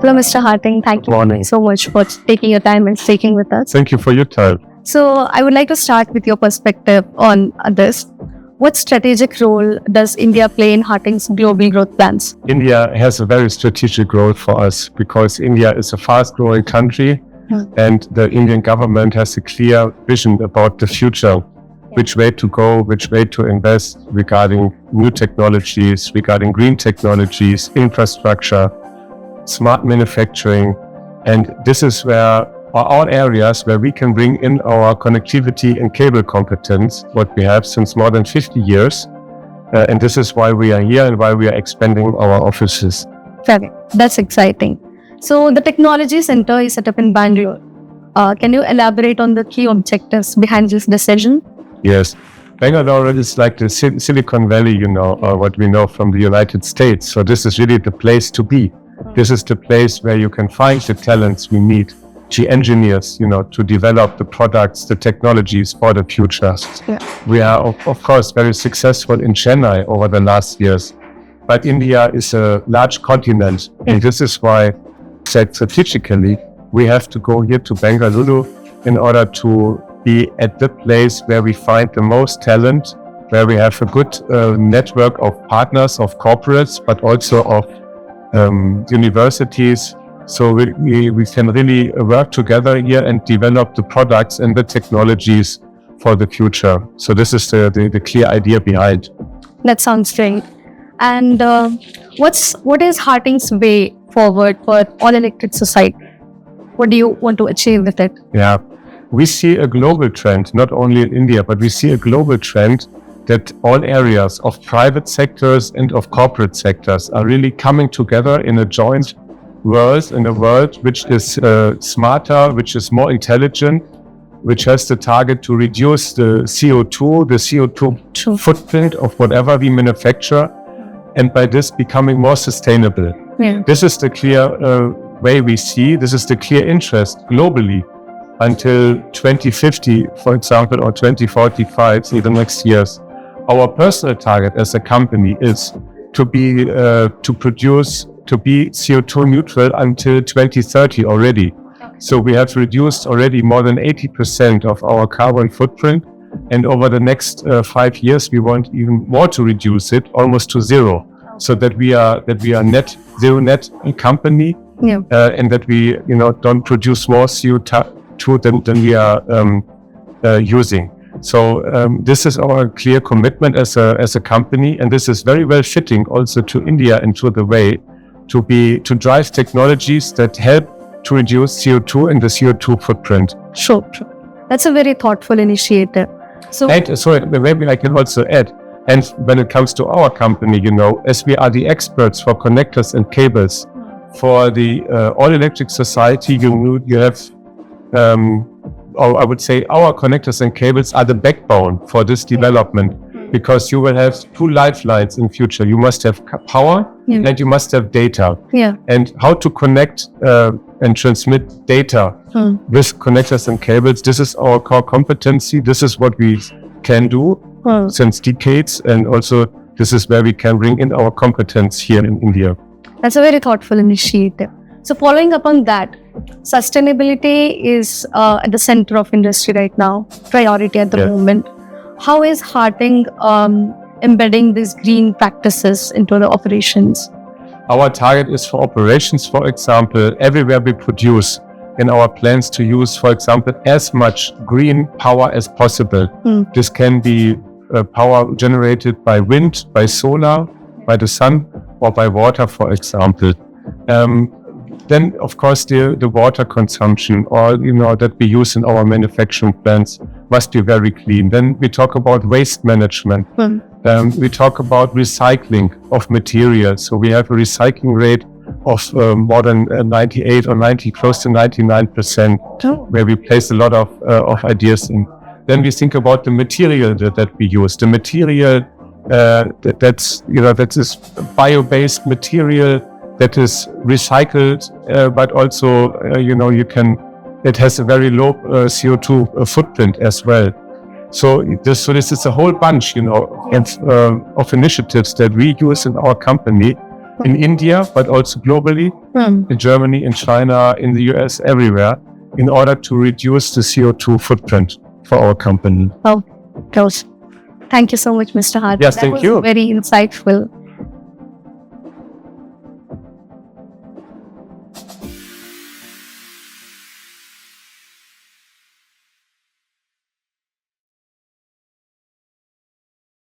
Hello, Mr. Harting. Thank you Morning. so much for taking your time and speaking with us. Thank you for your time. So, I would like to start with your perspective on this. What strategic role does India play in Harting's global growth plans? India has a very strategic role for us because India is a fast-growing country and the Indian government has a clear vision about the future, which way to go, which way to invest regarding new technologies, regarding green technologies, infrastructure, smart manufacturing. And this is where are all areas where we can bring in our connectivity and cable competence, what we have since more than 50 years. And this is why we are here and why we are expanding our offices. Fair. That's exciting. So, the technology center is set up in Bangalore. Can you elaborate on the key objectives behind this decision? Yes. Bengaluru is like the Silicon Valley, what we know from the United States. So this is really the place to be. This is the place where you can find the talents we need, the engineers, to develop the products, the technologies for the future. Yeah. We are, of course, very successful in Chennai over the last years. But India is a large continent. And this is why, said strategically, we have to go here to Bengaluru in order to be at the place where we find the most talent, where we have a good network of partners, of corporates, but also of universities. So we can really work together here and develop the products and the technologies for the future. So this is the clear idea behind. That sounds great. And what is Harting's way forward for all-electric society? What do you want to achieve with it? Yeah, we see a global trend, not only in India, but we see a global trend that all areas of private sectors and of corporate sectors are really coming together in a joint world, in a world which is smarter, which is more intelligent, which has the target to reduce the CO2 footprint of whatever we manufacture, and by this becoming more sustainable. Yeah. This is the clear way we see, this is the clear interest globally until 2050, for example, or 2045, in the next years. Our personal target as a company is to be CO2 neutral until 2030 already. So we have reduced already more than 80% of our carbon footprint. And over the next 5 years, we want even more to reduce it almost to zero. So that we are zero net company, and that we don't produce more CO2 than we are using. So this is our clear commitment as a company, and this is very well fitting also to India and to the way to drive technologies that help to reduce CO2 and the CO2 footprint. Sure. That's a very thoughtful initiative. And sorry, maybe I can also add. And when it comes to our company, as we are the experts for connectors and cables for the all-electric society, you have. Or I would say our connectors and cables are the backbone for this development, because you will have two lifelines in future. You must have power and you must have data. Yeah. And how to connect and transmit data with connectors and cables, this is our core competency. This is what we can do since decades. And also this is where we can bring in our competence here in India. That's a very thoughtful initiative. So following up on that, sustainability is at the center of industry right now, priority at the moment. How is Harting embedding these green practices into the operations? Our target is for operations, for example, everywhere we produce in our plans to use, for example, as much green power as possible. This can be power generated by wind, by solar, by the sun, or by water, for example. Then, of course, the water consumption or, that we use in our manufacturing plants must be very clean. Then we talk about waste management. We talk about recycling of materials. So we have a recycling rate of more than 98 or 90, close to 99%, where we place a lot of ideas in. Then we think about the material that we use. The material that's this bio-based material that is recycled, but also, it has a very low CO2 footprint as well. So this is a whole bunch, of initiatives that we use in our company in India, but also globally, Hmm. in Germany, in China, in the US, everywhere, in order to reduce the CO2 footprint for our company. Oh, close. Thank you so much, Mr. Harting. Yes, that thank was you. very insightful.